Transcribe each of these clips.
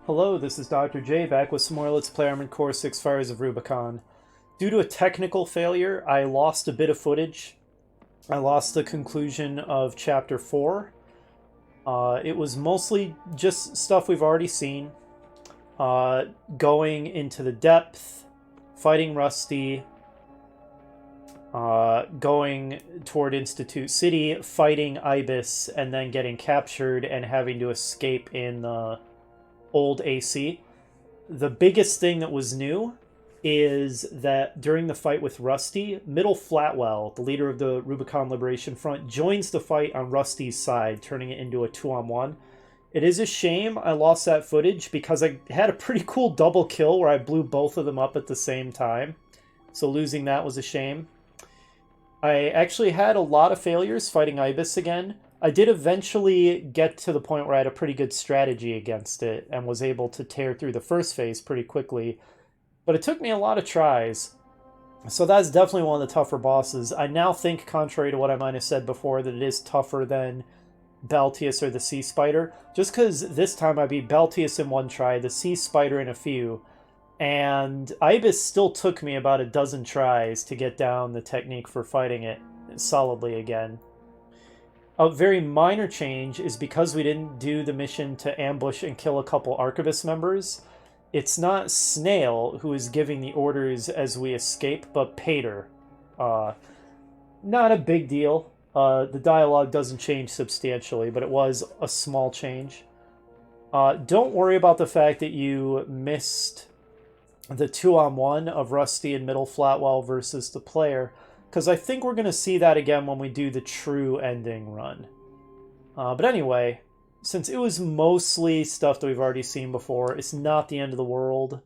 Hello, this is Dr. J back with some more Let's Play Armored Core 6 Fires of Rubicon. Due to a technical failure, I lost a bit of footage. I lost the conclusion of Chapter 4. It was mostly just stuff we've already seen. Going into the depth, fighting Rusty, going toward Institute City, fighting Ibis, and then getting captured and having to escape in the old AC. The biggest thing that was new is that during the fight with Rusty, Middle Flatwell, the leader of the Rubicon Liberation Front, joins the fight on Rusty's side, turning it into a 2-on-1. It is a shame I lost that footage because I had a pretty cool double kill where I blew both of them up at the same time. So losing that was a shame. I actually had a lot of failures fighting Ibis again. I did eventually get to the point where I had a pretty good strategy against it and was able to tear through the first phase pretty quickly. But it took me a lot of tries. So that's definitely one of the tougher bosses. I now think, contrary to what I might have said before, that it is tougher than Balteus or the Sea Spider. Just because this time I beat Balteus in one try, the Sea Spider in a few. And Ibis still took me about a dozen tries to get down the technique for fighting it solidly again. A very minor change is because we didn't do the mission to ambush and kill a couple Archivist members. It's not Snail who is giving the orders as we escape, but Pater. Not a big deal. The dialogue doesn't change substantially, but it was a small change. Don't worry about the fact that you missed the 2-on-1 of Rusty and Middle Flatwell versus the player, because I think we're going to see that again when we do the true ending run. But anyway, since it was mostly stuff that we've already seen before, it's not the end of the world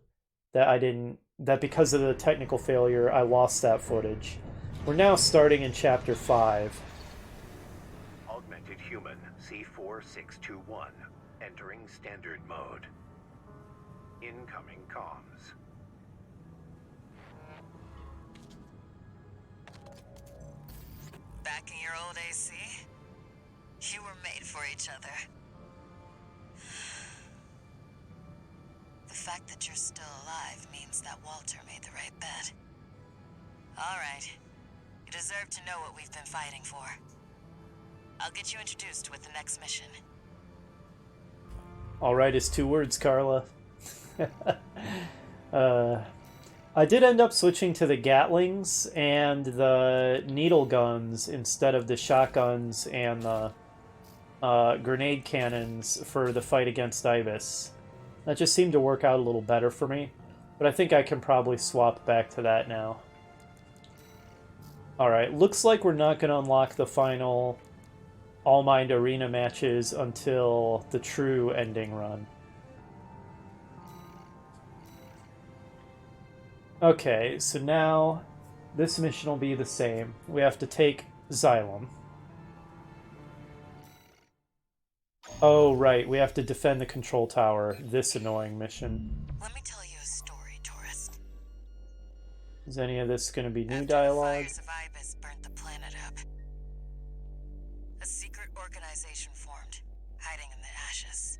that because of the technical failure, I lost that footage. We're now starting in Chapter 5. Augmented Human C4621, entering Standard Mode. Incoming comms. Back in your old AC? You were made for each other. The fact that you're still alive means that Walter made the right bet. Alright. You deserve to know what we've been fighting for. I'll get you introduced with the next mission. Alright is 2 words, Carla. I did end up switching to the Gatlings and the needle guns instead of the shotguns and the grenade cannons for the fight against Ibis. That just seemed to work out a little better for me, but I think I can probably swap back to that now. Alright, looks like we're not going to unlock the final All Mind Arena matches until the true ending run. Okay, so now this mission will be the same. We have to take Xylem. Oh, right, we have to defend the control tower. This annoying mission. Let me tell you a story, tourist. Is any of this going to be new After dialogue? the fires of Ibis burnt the planet up, a secret organization formed, hiding in the ashes.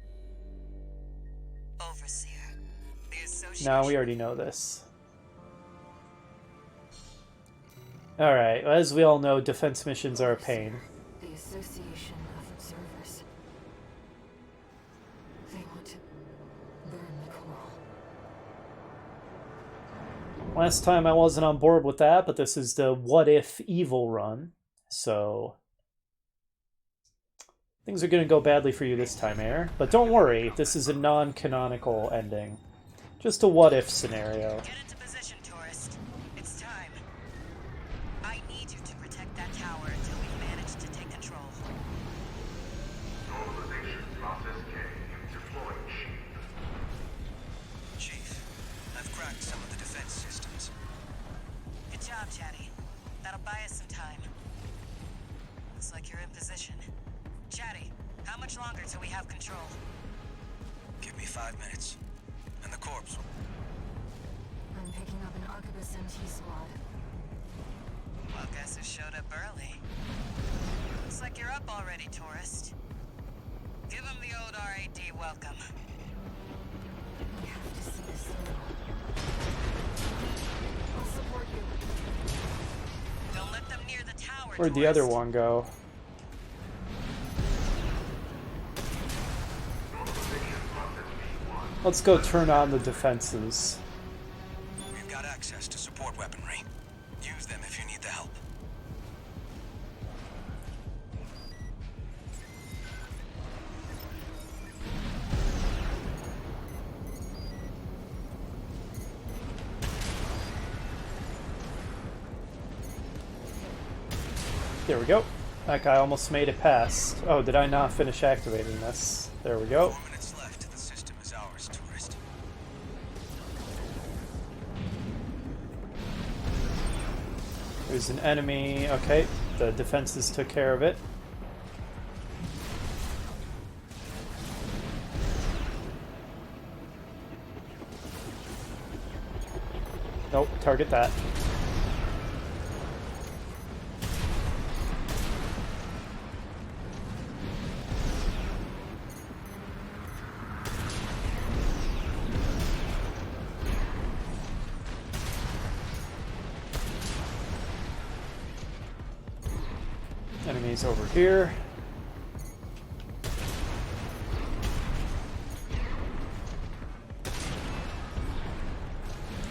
Overseer. The association. No, we already know this. Alright, as we all know, defense missions are a pain. The Association of Observers. They want to burn the coral. Last time I wasn't on board with that, but this is the What If Evil run, so things are going to go badly for you this time, Air. But don't worry, this is a non-canonical ending. Just a what if scenario. Get into position, tourist. It's time. I need you to protect that tower until we manage to take control. Normalization process K. Deploying Chief. Chief, I've cracked some of the defense systems. Good job, Chatty. That'll buy us some time. Looks like you're in position. Chatty, how much longer till we have control? Give me 5 minutes. And the corpse. I'm picking up an Arquebus MT squad. Well, guess who showed up early? Looks like you're up already, tourist. Give him the old RAD welcome. see this through. I'll support you. Don't let them near the tower. Where'd the other tourist. one go? Let's go turn on the defenses. We've got access to support weaponry. Use them if you need the help. There we go. That guy almost made it past. Oh, did I not finish activating this? There we go. 4 minutes left. The system is ours, tourist. There's an enemy. Okay, the defenses took care of it. Nope, target that. Enemies over here.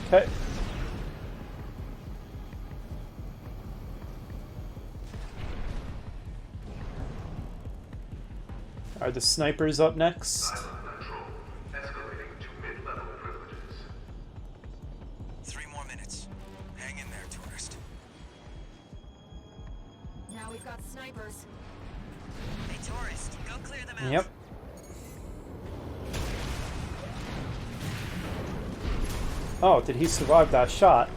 Okay. Are the snipers up next? Control. Escalating to mid-level privileges. 3 more minutes. Hang in there, tourist. Now we've got snipers. Hey, tourist, go clear them out. Yep. Oh, did he survive that shot?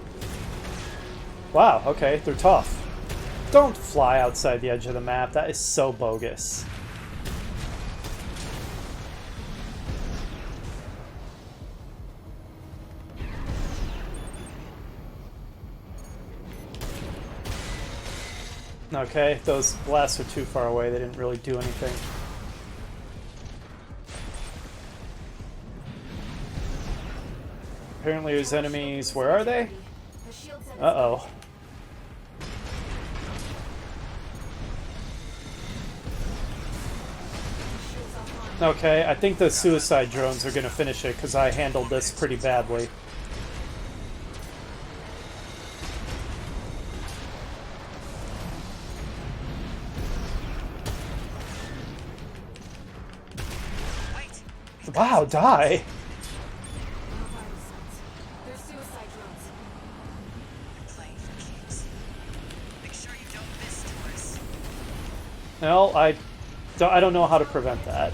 Wow, okay, they're tough. Don't fly outside the edge of the map. That is so bogus. Okay, those blasts are too far away. They didn't really do anything. Apparently there's enemies. Where are they? The shield set is Uh-oh. shields offline. Okay, I think the suicide drones are going to finish it because I handled this pretty badly. Wait. Wow, die! No vital signs. They're suicide drones. You're playing for keeps. Make sure you don't miss, tourist. Well, I don't know how to prevent that.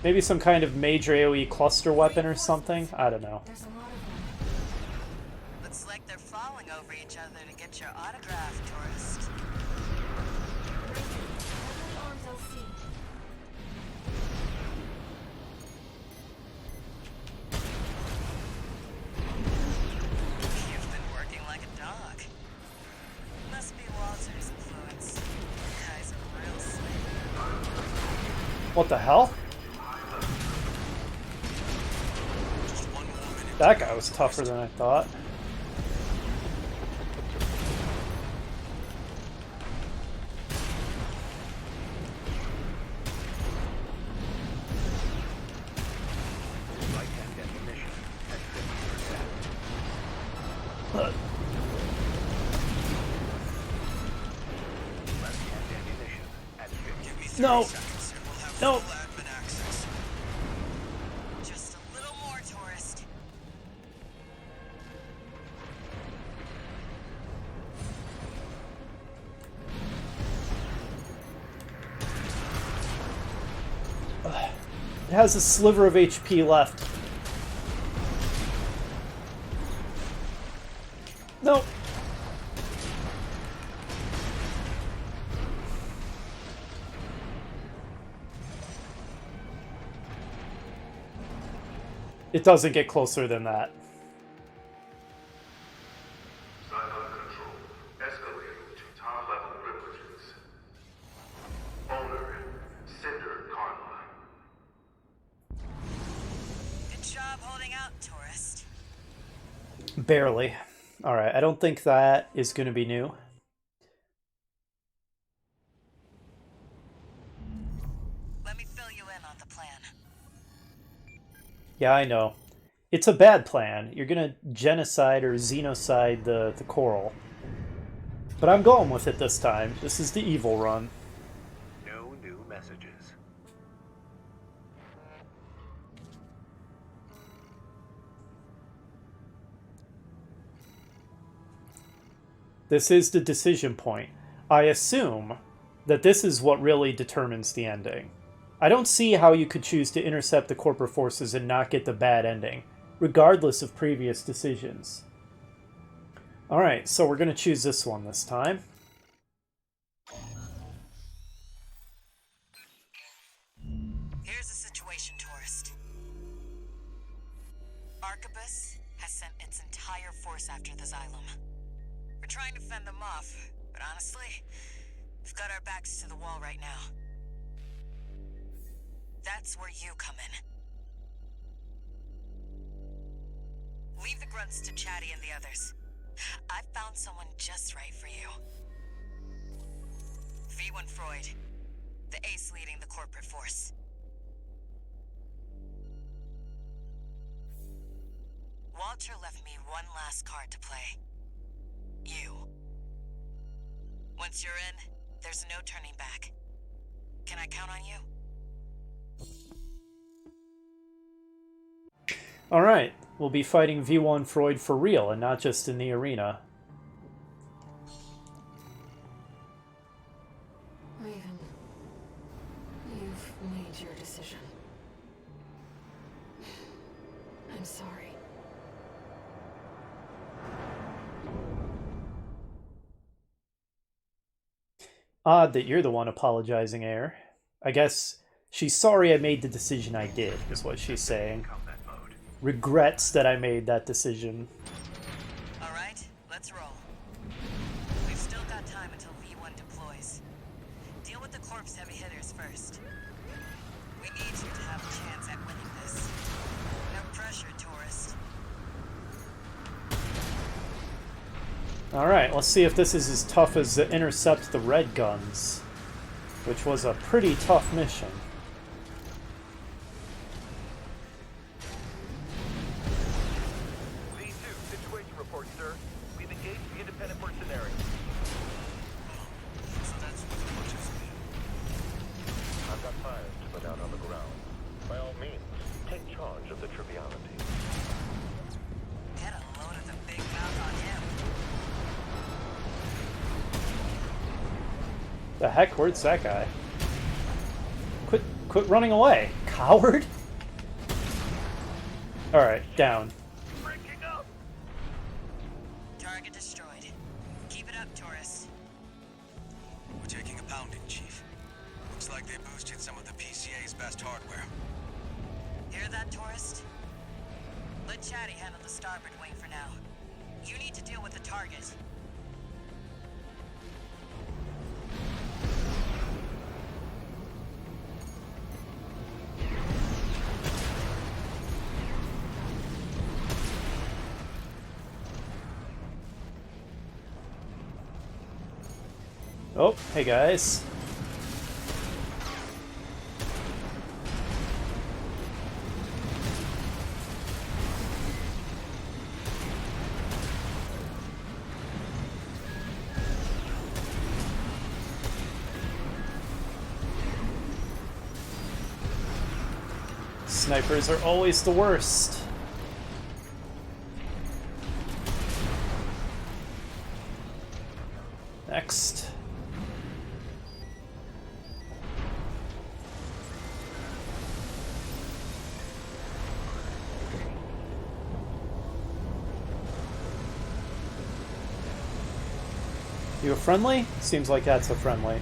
Maybe some kind of major AoE cluster weapon or something? I don't know. There's a lot of them. Looks like they're falling over each other to get your autograph, tourist. Heavily armed LC. You've been working like a dog. Must be Walter's influence. Guy's a real slave. What the hell? Just 1 more minute. That guy was tougher than I thought. Light and ammunition at 50%. Left hand ammunition at 50%. Give me 30 No. seconds and we'll have No. full admin access. Just a little more, tourist. It has a sliver of HP left. No. It doesn't get closer than that. Cylon control. Escalating to top-level privileges. Owner, Cinder Karma. cutting out, tourist. Barely. Alright, I don't think that is going to be new. Let me fill you in on the plan. Yeah, I know. It's a bad plan. You're going to genocide or xenocide the coral. But I'm going with it this time. This is the evil run. No new messages. This is the decision point. I assume that this is what really determines the ending. I don't see how you could choose to intercept the corporate forces and not get the bad ending, regardless of previous decisions. Alright, so we're going to choose this one this time. Here's the situation, tourist. Arquebus has sent its entire force after the Xylem. We're trying to fend them off, but honestly, we've got our backs to the wall right now. That's where you come in. Leave the grunts to Chatty and the others. I've found someone just right for you. V1 Freud, the ace leading the corporate force. Walter left me one last card to play. You. Once you're in, there's no turning back. Can I count on you? Alright, we'll be fighting V1 Freud for real and not just in the arena. Raven, you've made your decision. I'm sorry. Odd that you're the one apologizing, Air. I guess she's sorry I made the decision I did, is what she's saying. Combat mode. Regrets that I made that decision. Alright, let's roll. We've still got time until V1 deploys. Deal with the corpse heavy hitters first. We need you to have a chance at winning this. No pressure, tourist. Alright, let's see if this is as tough as intercept the red guns, which was a pretty tough mission. V2, situation report, sir. We've engaged the independent mercenary. So that's what the forces mean. I've got fires to put out on the ground. By all means, take charge of the triviality. Get a load of the big mouth on him. The heck, where's that guy? Quit running away, coward! Alright, down. Breaking up! Target destroyed. Keep it up, tourist. We're taking a pounding, Chief. Looks like they boosted some of the PCA's best hardware. Hear that, tourist? Let Chatty handle the starboard wing for now. You need to deal with the target. Oh, hey guys. Snipers are always the worst. Next. You a friendly? Seems like that's a friendly.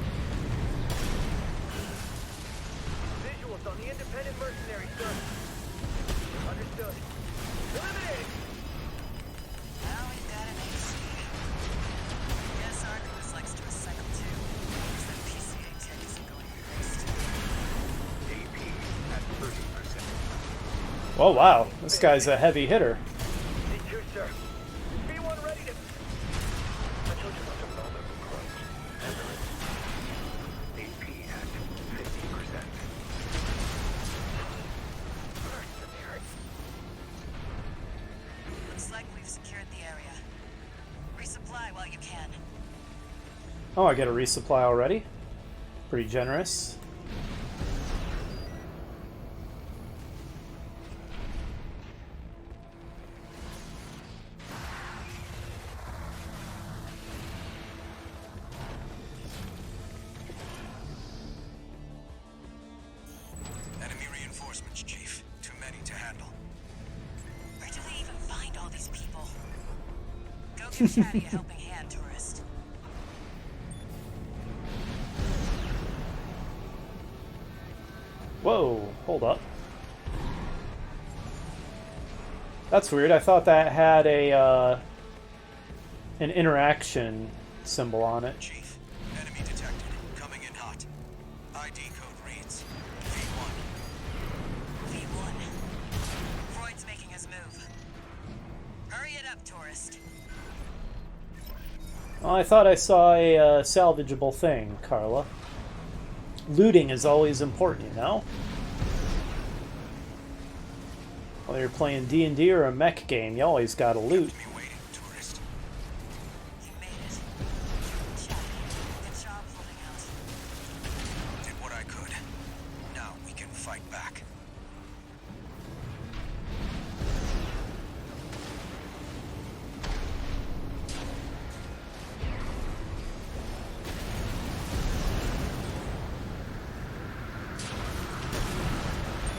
Visuals on the independent mercenary, sir. Understood. Eliminated! Now we've got an AC. Guess Arquebus likes to recycle too. Because that PCA tech isn't going to waste. AP at 30%. Oh wow, this guy's a heavy hitter. D2, sir. B1 ready to... I told you not to know that we're close. AP at 50%. Mercenary. Looks like we've secured the area. Resupply while you can. Oh, I get a resupply already. Pretty generous. Enemy reinforcements, Chief. Too many to handle. Where do they even find all these people? Go give Chatty a helping hand, tourist. Whoa, hold up. That's weird. I thought that had a an interaction symbol on it. Chief, enemy detected. Coming in hot. ID code reads V1. V1. Freud's making his move. Hurry it up, tourist. Oh, I thought I saw a salvageable thing, Carla. Looting is always important, you know? Whether you're playing D&D or a mech game, you always gotta loot. Me waiting, tourist. You made it. Chatty, good job holding out. Did what I could. Now we can fight back.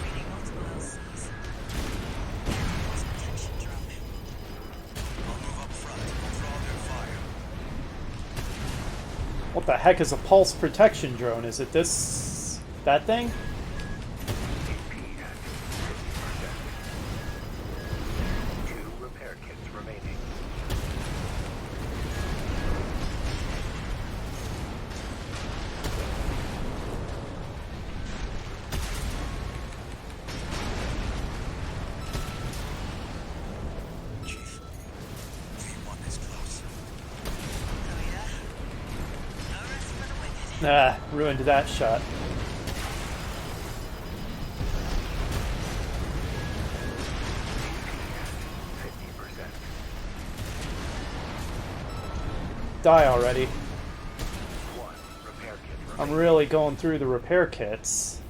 Reading multiple LCs. Force protection drone. I'll move up front. Draw their fire. What the heck is a pulse protection drone? Is it this... that thing? AP at 50%. 2 repair kits remaining. Chief, V1 is close. Oh yeah? No rest for the wicked. Ah, ruined that shot. AP at 50%. Die already. 1 repair kit remaining. I'm really going through the repair kits.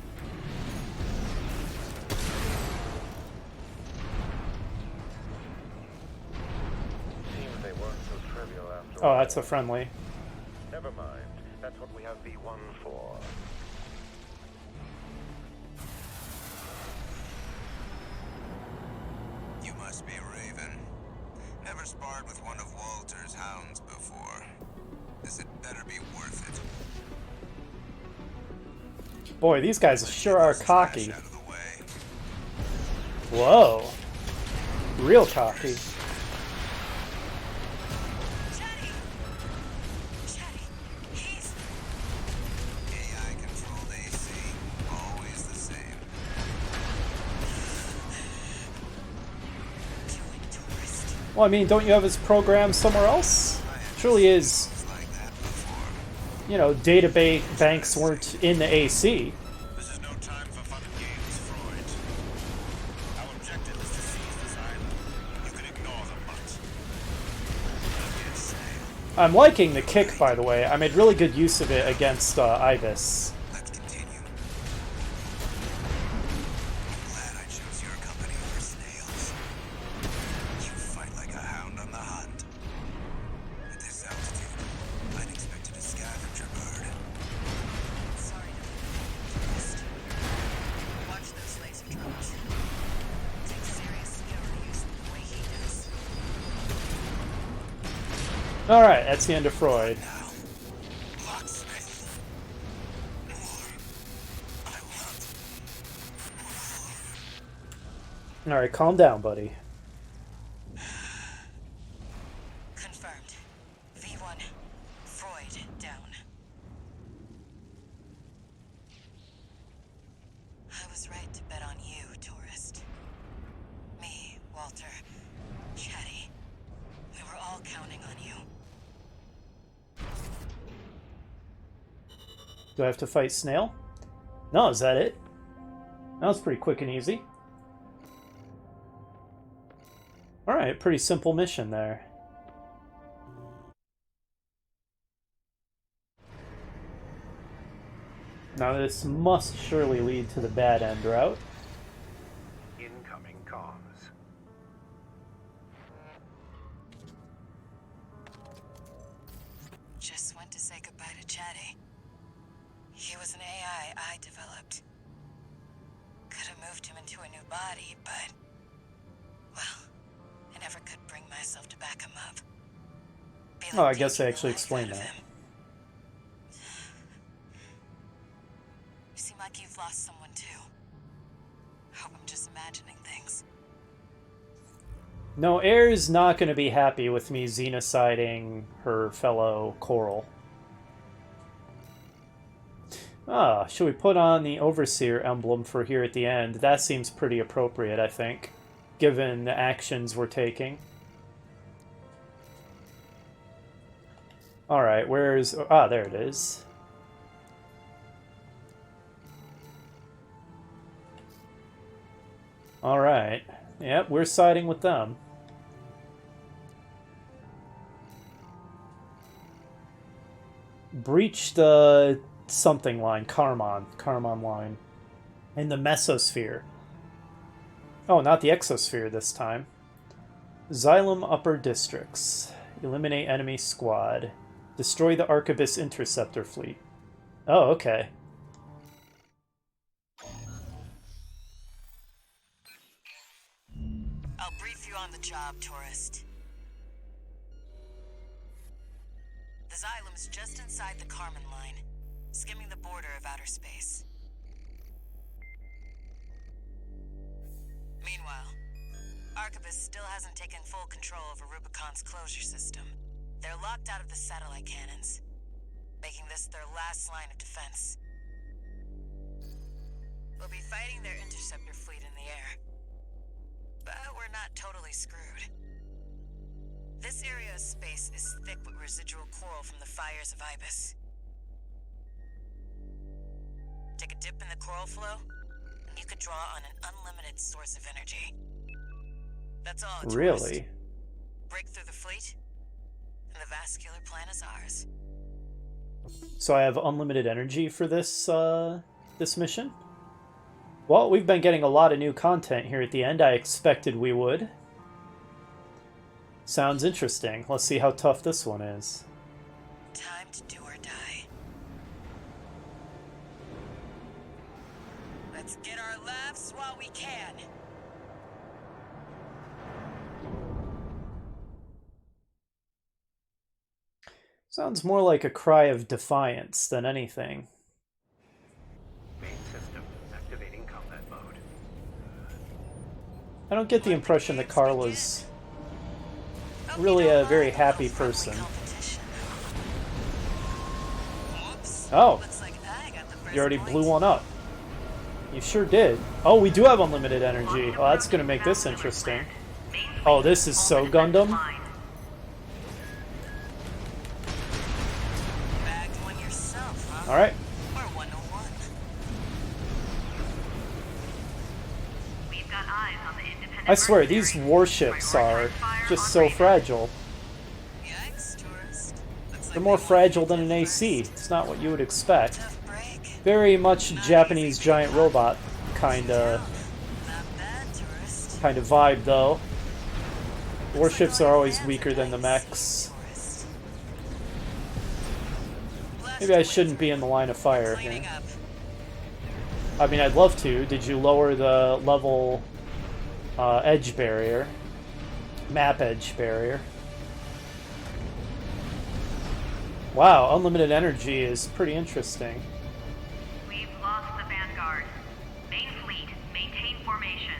Seems they weren't so trivial after Oh, all. that's a friendly. Never mind. That's what we have B1 for. You must be Raven. Never sparred with one of Walter's hounds before. This had better be worth it. Boy, these guys sure are Trash cocky. out of the way. Whoa. Real cocky. Chatty! Chatty, he's... AI controlled AC. Always the same. Do it, tourist. Well, I mean, don't you have his program somewhere else? Surely his, It's like that before. you know, database banks weren't in the AC. This is no time for fun and games, Freud. Our objective is to seize this island. You can ignore the mutt. Get sail. I'm liking the kick, by the way. I made really good use of it against Ibis. Let's continue. I'm glad I chose your company over snails. You fight like a hound on the hunt. At this altitude, I'd expected a scavenger bird. Sorry to tourist. Watch those laser drones. Takes serious skill to use them the way he does. Alright, that's the end of Freud. Now, locksmith. More. I want. Alright, calm down, buddy. Confirmed. V1. Freud down. I was right to bet on you, tourist. Walter. Chatty, we were all counting on you. Do I have to fight Snail? No, is that it? That was pretty quick and easy. Alright, pretty simple mission there. Now this must surely lead to the bad end route. Incoming comms. Just went to say goodbye to Chatty. He was an AI I developed. Could have moved him into a new body, but... well, I never could bring myself to back him up. Be Oh, like I guess I taking the actually life explained out of that. him. You seem like you've lost someone too. Hope I'm just imagining things. No, Air's not going to be happy with me xenociding her fellow Coral. Ah, should we put on the Overseer emblem for here at the end? That seems pretty appropriate, I think, given the actions we're taking. Alright, where's... ah, there it is. Alright. Yep, we're siding with them. Breach the something line, Karmon line. In the mesosphere. Oh, not the exosphere this time. Xylem Upper Districts. Eliminate enemy squad. Destroy the Arquebus Interceptor fleet. Oh, okay. I'll brief you on the job, tourist. The Xylem's just inside the Karman line, skimming the border of outer space. Meanwhile, Arquebus still hasn't taken full control over Rubicon's closure system. They're locked out of the satellite cannons, making this their last line of defense. We'll be fighting their interceptor fleet in the air. But we're not totally screwed. This area of space is thick with residual coral from the fires of Ibis. Take a dip in the coral flow, and you could draw on an unlimited source of energy. That's all, tourist. Really? Break through the fleet, and the vascular plan is ours. So I have unlimited energy for this, this mission? Well, we've been getting a lot of new content here at the end. I expected we would. Sounds interesting. Let's see how tough this one is. Time to do or die. Let's get our laughs while we can. Sounds more like a cry of defiance than anything. Main system activating combat mode. I don't get the impression that Carla's really a very happy person. Oh, you already blew one up. You sure did. Oh, we do have unlimited energy. Well, that's going to make this interesting. Oh, this is so Gundam. Alright. I swear, these warships are just so fragile. They're more fragile than an AC. It's not what you would expect. Very much Japanese giant robot kind of vibe, though. Warships are always weaker than the mechs. Maybe I shouldn't be in the line of fire here. I mean, I'd love to. Did you lower the level edge barrier? Map edge barrier. Wow, unlimited energy is pretty interesting. We've lost the Vanguard. Main fleet, maintain formation.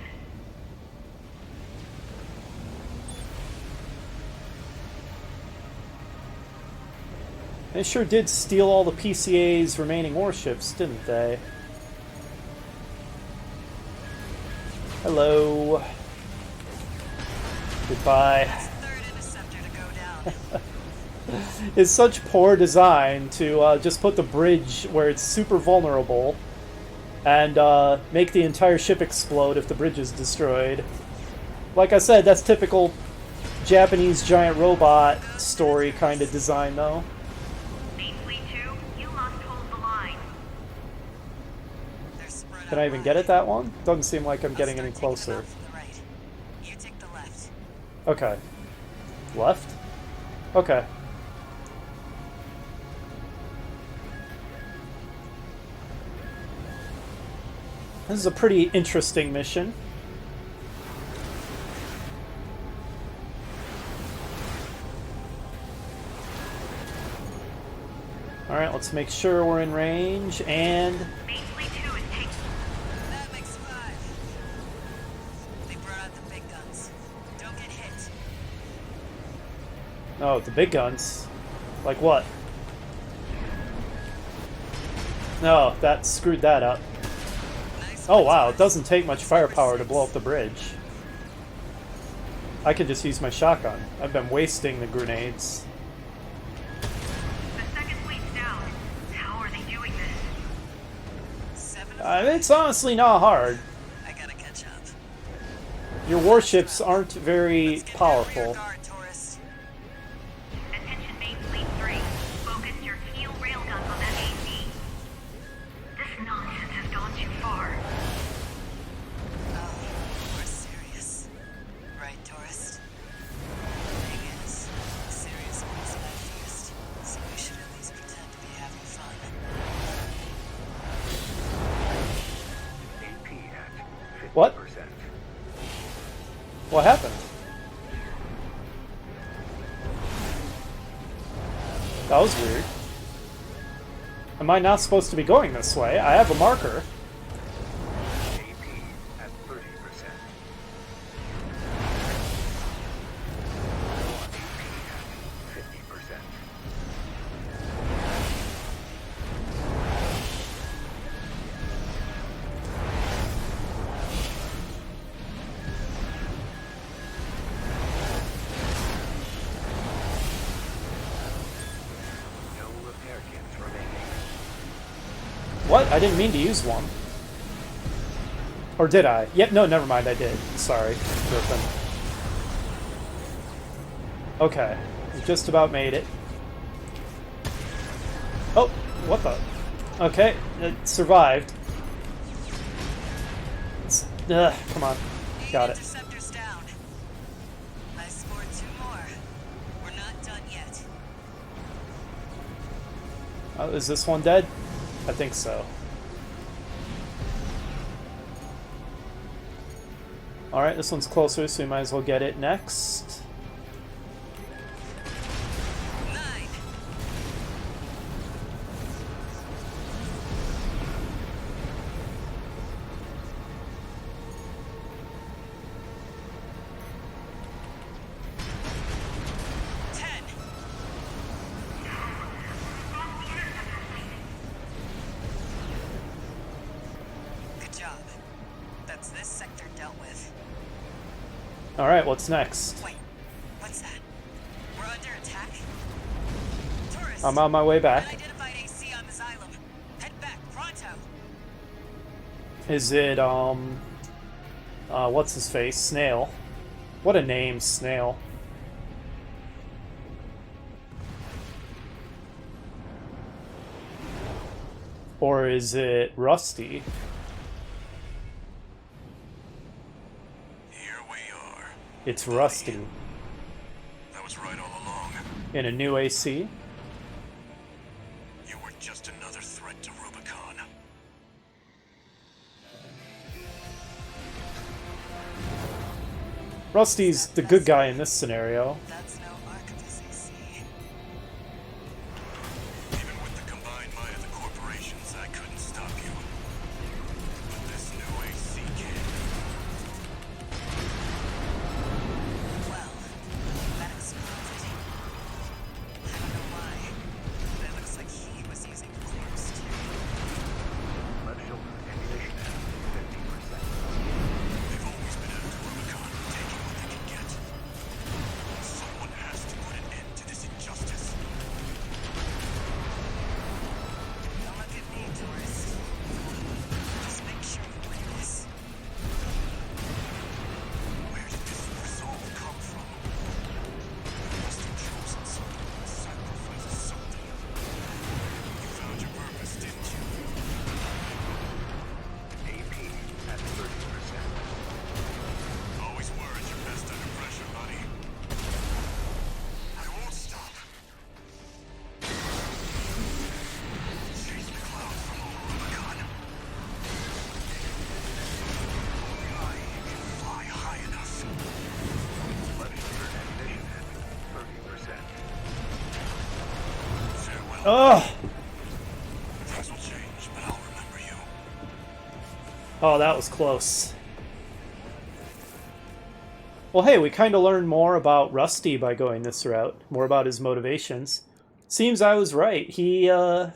They sure did steal all the PCA's remaining warships, didn't they? Hello. Goodbye. Third interceptor to go down. It's such poor design to just put the bridge where it's super vulnerable and make the entire ship explode if the bridge is destroyed. Like I said, that's typical Japanese giant robot story kind of design, though. Main Fleet 2, you lost hold of the line. They're spread Can I out even wide. get at that one? Doesn't seem like I'm I'll getting start any taking them closer. out from the right. You take the left. Okay. Left? Okay. This is a pretty interesting mission. Alright, let's make sure we're in range, and... Main Fleet 2 is taking. That makes 5. They brought out the big guns. Don't get hit. Oh, the big guns. Like what? No, that screwed that up. Nice Oh ones, wow, it boys. doesn't take much firepower to blow up the bridge. I could just use my shotgun. I've been wasting the grenades. The second fleet's down. How are they doing this? 7 to 5. It's honestly not hard. I gotta catch up. Your warships aren't very Let's get that powerful. rear guard, tourist. Attention Main Fleet 3. Focus your keel railguns on that AC. This nonsense has gone too far. Oh, we're serious. Right, tourist? Thing is, serious means my first, so we should at least pretend to be having fun. AP at 50%. What? What happened? That was weird. Am I not supposed to be going this way? I have a marker. AP at 30%. AP at 50%. No repair kits remaining. What? I didn't mean to use one. Or did I? Yep, no, never mind, I did. Sorry, Griffin. Okay, we just about made it. Oh, what the? Okay, it survived. Come on. Got it. Interceptors down. I scored 2 more. We're not done yet. Oh, is this one dead? I think so. Alright, this one's closer, so we might as well get it next. 9. Good job. That's this sector dealt with. Alright, what's next? Wait, what's that? We're under attack? Tourists! I'm on my way back. Unidentified AC on this island. Head back, pronto! Is it, what's his face? Snail. What a name, Snail. Or is it Rusty? Here we are. It's Rusty. That was right all along. In a new AC? You were just another threat to Rubicon. Rusty's the good guy in this scenario. That's no Archivist AC. Even with the combined might of the corporations, I couldn't stop you. But this new AC can. Well, that explains it. I don't know why, but it looks like he was using the corpse too. Left shoulder ammunition at 50%. They've always been after Rubicon, taking what they can get. Ugh! Things will change, but I'll remember you. Oh, that was close. Well, hey, we kind of learned more about Rusty by going this route. More about his motivations. Seems I was right. He's a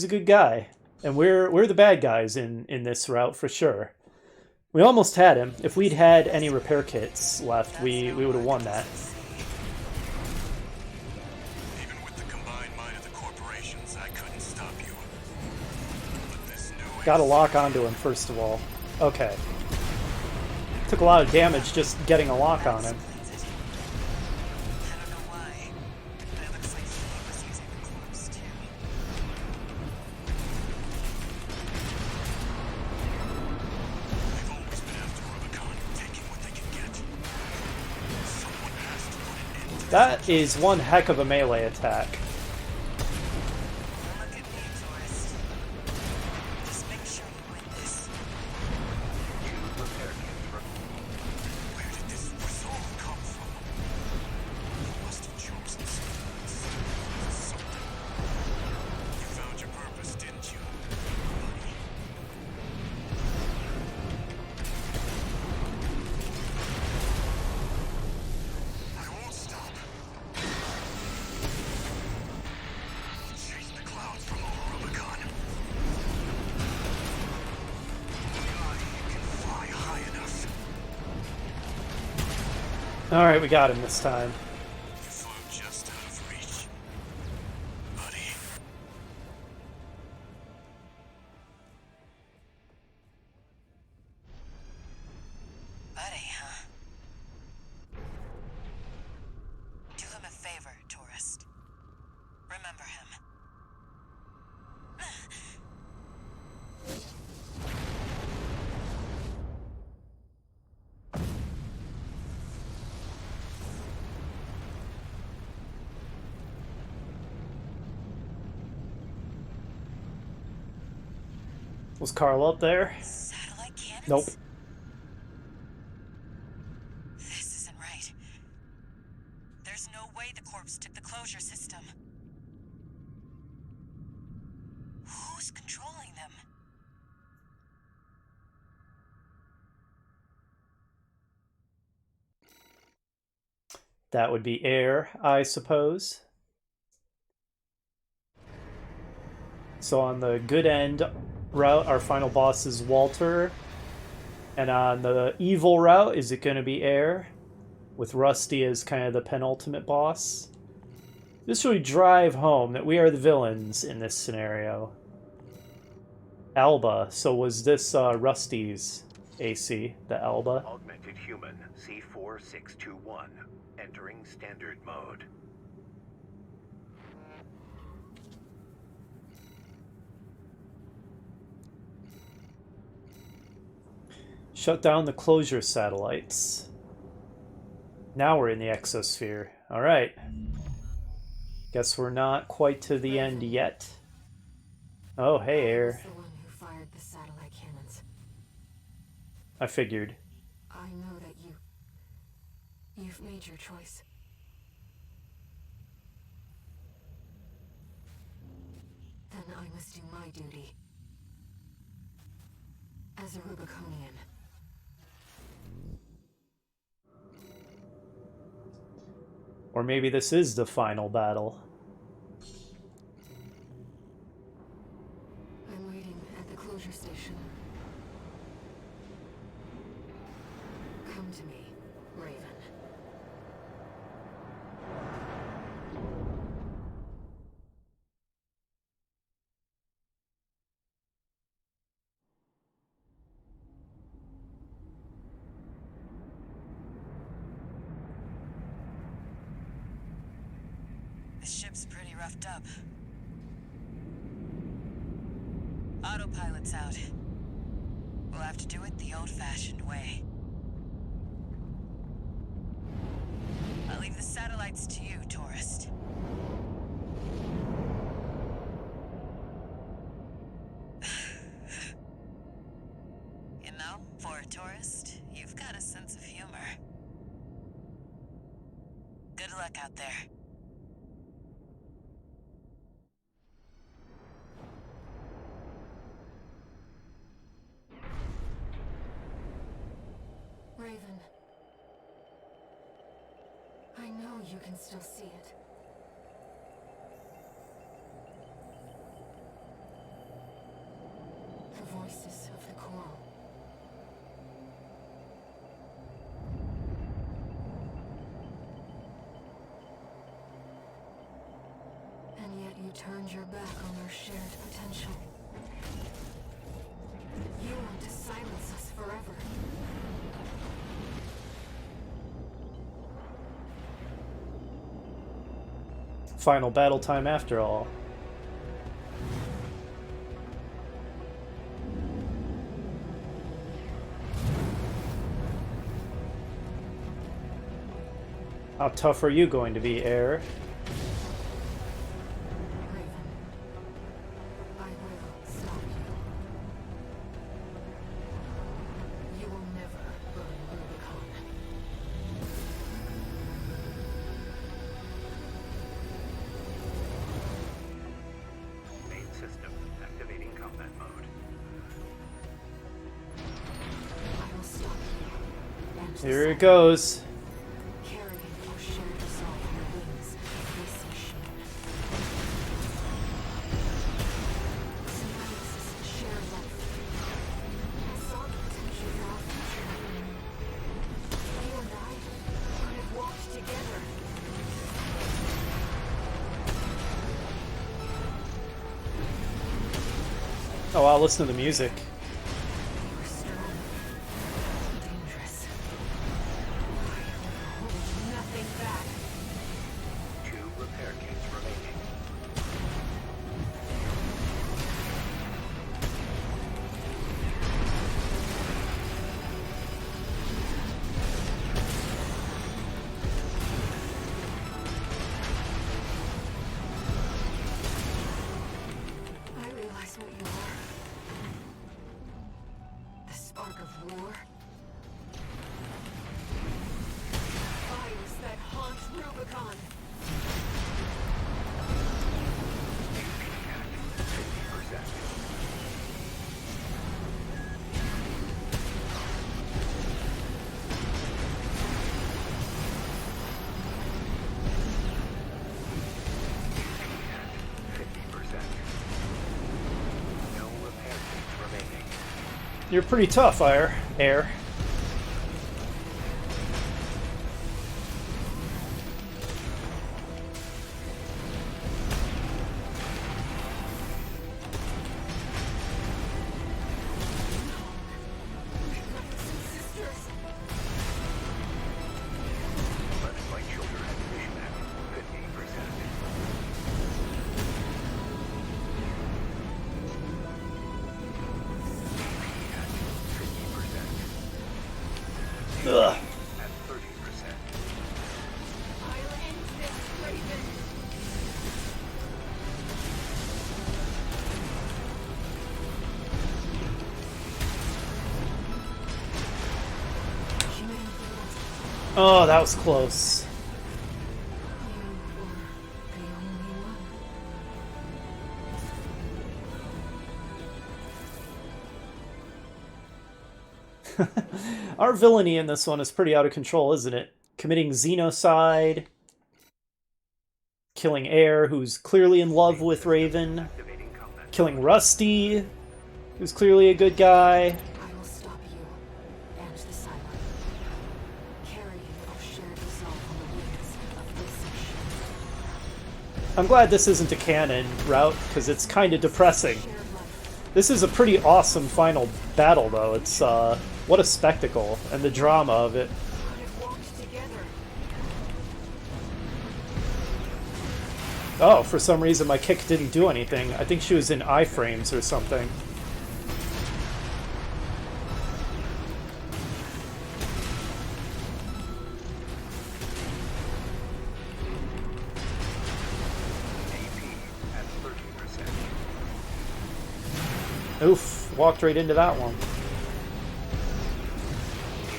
good guy. And we're the bad guys in this route for sure. We almost had him. If we'd had any repair kits left, we would have won that. Even with the combined might of the corporations, I couldn't stop you. But this new Gotta lock onto him first of all. Okay. Took a lot of damage just getting a lock on him. Explains it. I don't know why, but it looks like he was using the corpse too. They've always been after Rubicon, taking what they can get. Someone has to put an end to this. That is one heck of a melee attack. Look at me, tourist. Just make sure you win this. Use repair kits for Where did this resolve come from? You must have chosen something. You found your purpose, didn't you, buddy? I won't stop. Chase the clouds from over Rubicon. I can fly high enough. Alright, we got him this time. You flew just out of reach, buddy. Buddy, huh? Do him a favor, tourist. Remember him. Was Carl up there? Satellite cannons? Nope. This isn't right. There's no way the corpse took the closure system. Who's controlling them? That would be air, I suppose. So on the good end route, our final boss is Walter. And on the evil route, is it going to be air? With Rusty as kind of the penultimate boss. This would drive home that we are the villains in this scenario. Alba. So was this Rusty's AC, the Alba? augmented human C4621. Entering standard mode. Shut down the closure satellites. Now we're in the exosphere. Alright. Guess we're not quite to the end yet. Oh, hey, I was Air. the one who fired the satellite cannons. I figured. I know that you've made your choice. Then I must do my duty. As a Rubiconian. Or maybe this is the final battle. I'm waiting at the closure station. Come to me, Raven. This ship's pretty roughed up. Autopilot's out. We'll have to do it the old-fashioned way. I'll leave the satellites to you, tourist. You know, for a tourist, you've got a sense of humor. Good luck out there. Raven. I know you can still see it. The voices of the coral. And yet you turned your back on our shared potential. You want to silence us forever. Final battle time after all. How tough are you going to be, Air? Raven, I will stop you. You will never burn Rubicon. Main system activating combat mode. I will stop you. And Here it decide. goes. Carrying your shared resolve on the wings of this machine. Symbiosis' shared life. I saw the potential for our future. You and I could have walked together. Oh, I'll listen to the music. You were strong, dangerous. I will hold nothing back. 2 repair kits remaining. I realize what you are. The spark of war. Fires that haunt Rubicon. No repair kits remaining. You're pretty tough, Air. Sisters. Left flight shoulder activation at 50%. Ugh. At 30%. I'll end this, Raven. Humanity was Oh, that was close. you were the only one. Our villainy in this one is pretty out of control, isn't it? Committing xenocide, killing Air, who's clearly in love with Raven, Activating combat. killing Rusty, who's clearly a good guy. I will stop you and the silent. Carrying our shared resolve on the wings of this machine. I'm glad this isn't a canon route, because it's kind of depressing. Shared life. This is a pretty awesome final battle, though. It's, what a spectacle, and the drama of it. Could have walked together. Oh, for some reason my kick didn't do anything. I think she was in iframes or something. AP at 30%. Oof, walked right into that one.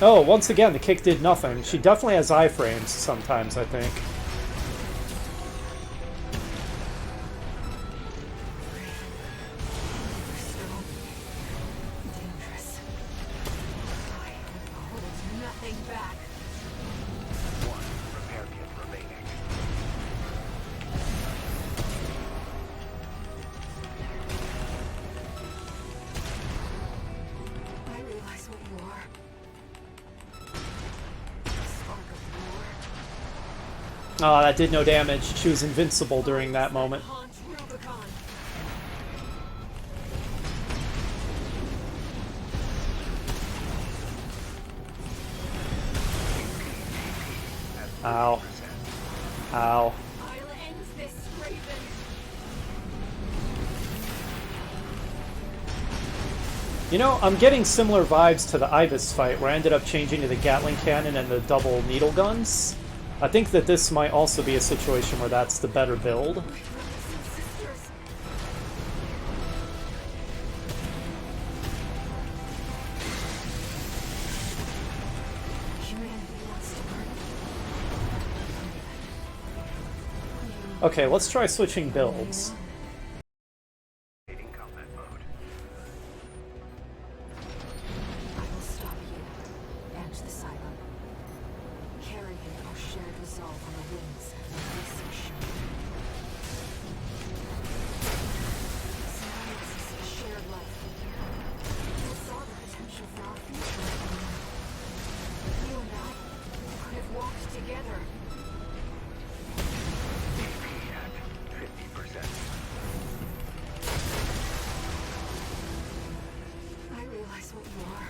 Oh, once again, the kick did nothing. She definitely has iframes sometimes, I think. Strong, dangerous. I hold nothing Oh, that did no damage. She was invincible during that moment. Haunt Rubicon. Ow. Ow. I'll end this, Raven. You know, I'm getting similar vibes to the Ibis fight, where I ended up changing to the Gatling cannon and the double needle guns. I think that this might also be a situation where that's the better build. Brothers and sisters. Humanity wants to burn. Okay, let's try switching builds. In combat mode. I will stop you and the Cylon, carrying our shared resolve on the wings of this machine. Science is a shared life. We saw the potential for our future. You and I could have walked together. At 50%. I realize what you are.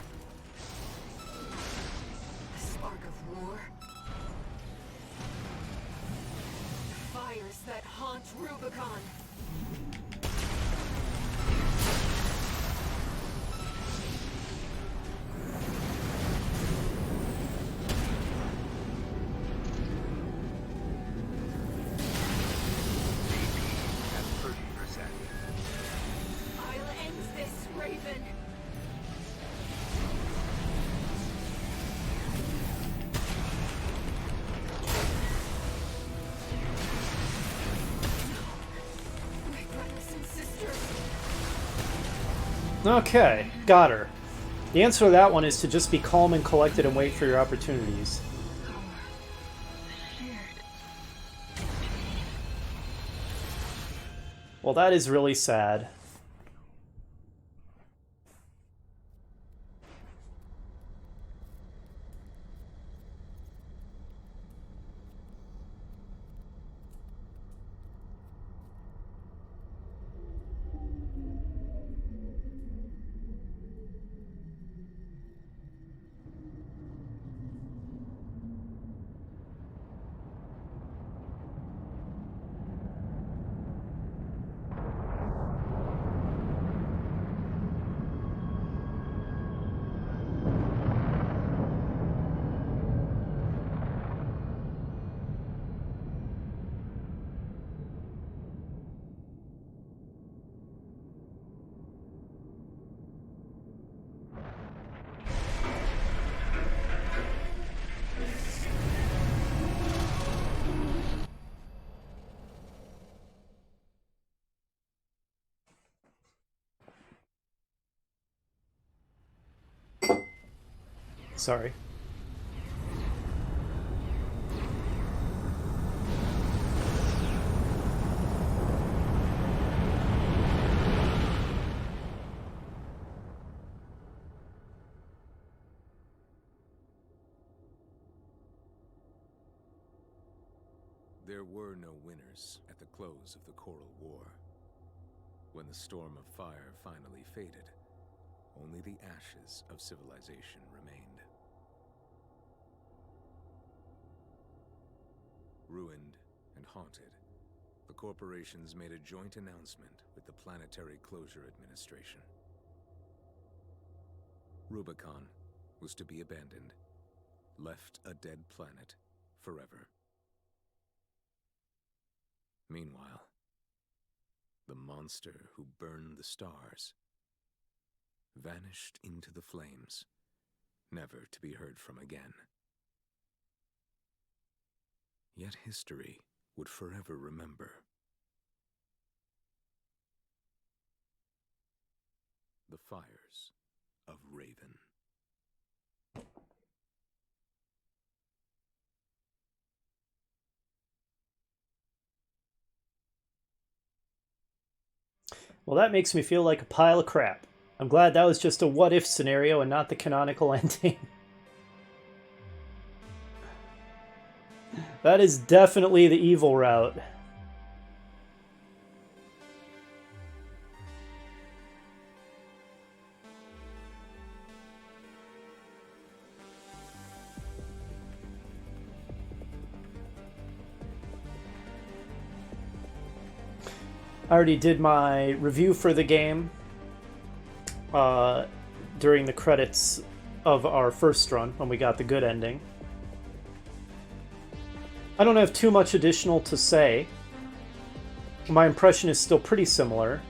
A spark of war. Fires that haunt Rubicon. At 30%. I'll end this, Raven. My brothers and sisters. Okay, got her. The answer to that one is to just be calm and collected and wait for your opportunities. Well, that is really sad. Sorry. There were no winners at the close of the Coral War. When the storm of fire finally faded, only the ashes of civilization remained. Ruined and haunted, the corporations made a joint announcement with the Planetary Closure Administration. Rubicon was to be abandoned, left a dead planet forever. Meanwhile, the monster who burned the stars vanished into the flames, never to be heard from again. Yet history would forever remember the fires of Raven. Well, that makes me feel like a pile of crap. I'm glad that was just a what-if scenario and not the canonical ending. That is definitely the evil route. I already did my review for the game during the credits of our first run when we got the good ending. I don't have too much additional to say. My impression is still pretty similar.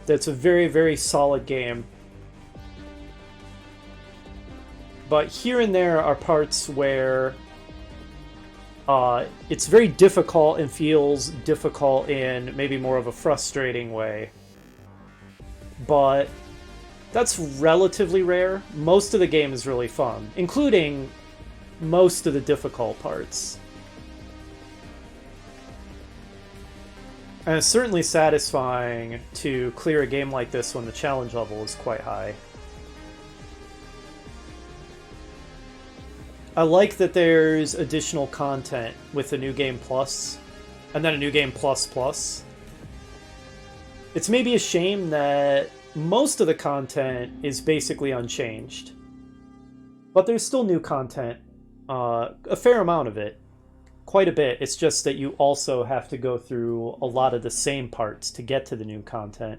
That's a very, very solid game. But here and there are parts where it's very difficult and feels difficult in maybe more of a frustrating way. But that's relatively rare. Most of the game is really fun, including most of the difficult parts. And it's certainly satisfying to clear a game like this when the challenge level is quite high. I like that there's additional content with the New Game Plus, and then a New Game Plus Plus. It's maybe a shame that most of the content is basically unchanged. But there's still new content, a fair amount of it. Quite a bit. It's just that you also have to go through a lot of the same parts to get to the new content.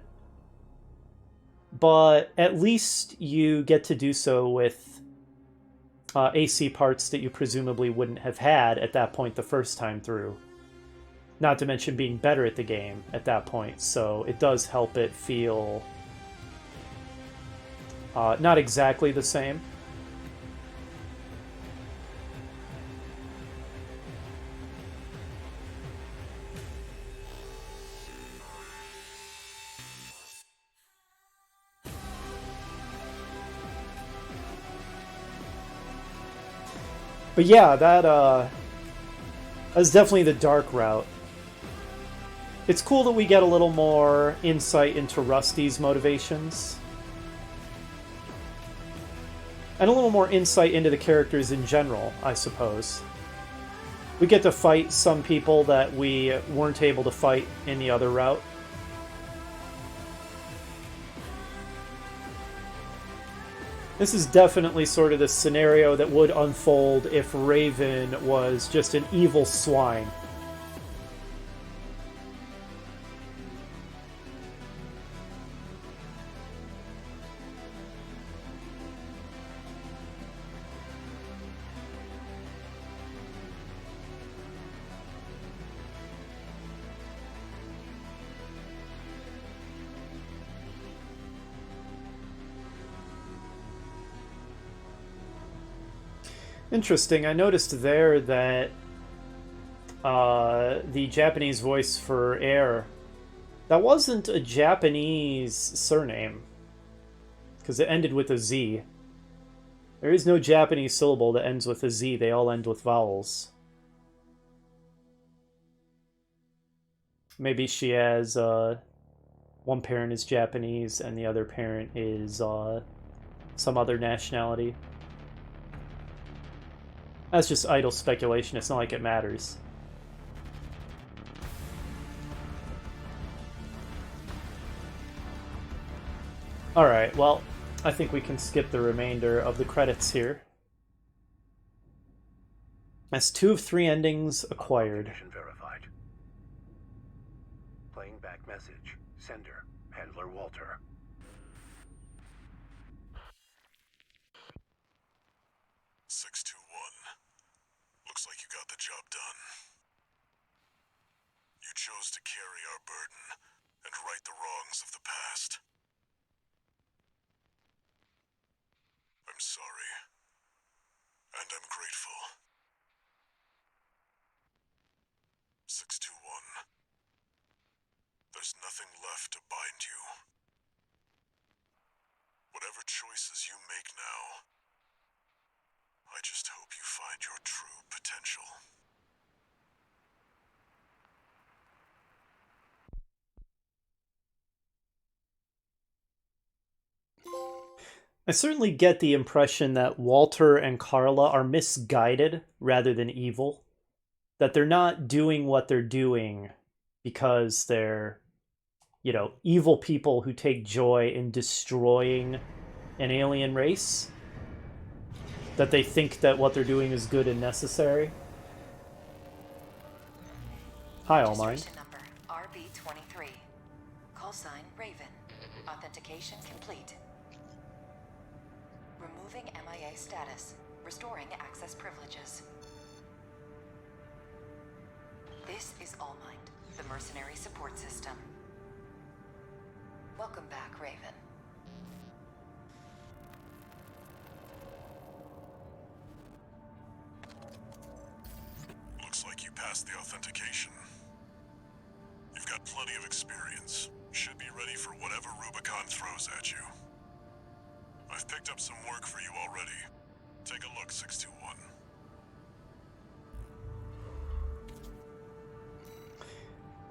But at least you get to do so with AC parts that you presumably wouldn't have had at that point the first time through. Not to mention being better at the game at that point, so it does help it feel not exactly the same. But yeah, that's definitely the dark route. It's cool that we get a little more insight into Rusty's motivations. And a little more insight into the characters in general, I suppose. We get to fight some people that we weren't able to fight in the other route. This is definitely sort of the scenario that would unfold if Raven was just an evil swine. Interesting. I noticed there that the Japanese voice for Air, that wasn't a Japanese surname, because it ended with a Z. There is no Japanese syllable that ends with a Z. They all end with vowels. Maybe she has one parent is Japanese and the other parent is some other nationality. That's just idle speculation. It's not like it matters. Alright, well, I think we can skip the remainder of the credits here. That's 2 of 3 endings acquired. Authentication verified. Playing back message. Sender. Handler Walter. Looks like you got the job done. You chose to carry our burden and right the wrongs of the past. I'm sorry. And I'm grateful. 621. There's nothing left to bind you. Whatever choices you make now, I just hope you find your true potential. I certainly get the impression that Walter and Carla are misguided rather than evil. That they're not doing what they're doing because they're, evil people who take joy in destroying an alien race. That they think that what they're doing is good and necessary. Hi, All Mind. Registration number RB23. Call sign Raven. Authentication complete. Removing MIA status. Restoring access privileges. This is All Mind, the mercenary support system. Welcome back, Raven. Looks like you passed the authentication. You've got plenty of experience. Should be ready for whatever Rubicon throws at you. I've picked up some work for you already. Take a look, 621.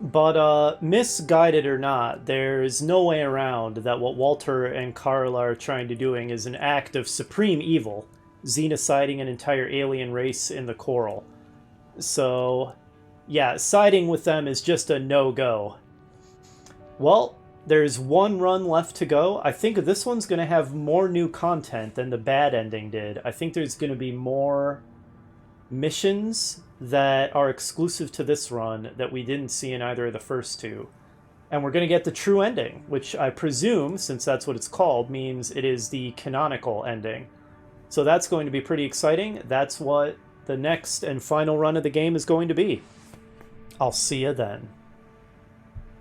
But, misguided or not, there's no way around that what Walter and Carla are trying to doing is an act of supreme evil, xenociding an entire alien race in the coral. So, yeah, siding with them is just a no-go. Well, there's one run left to go. I think this one's going to have more new content than the bad ending did. I think there's going to be more missions that are exclusive to this run that we didn't see in either of the first two. And we're going to get the true ending, which I presume, since that's what it's called, means it is the canonical ending. So that's going to be pretty exciting. That's what the next and final run of the game is going to be. I'll see you then.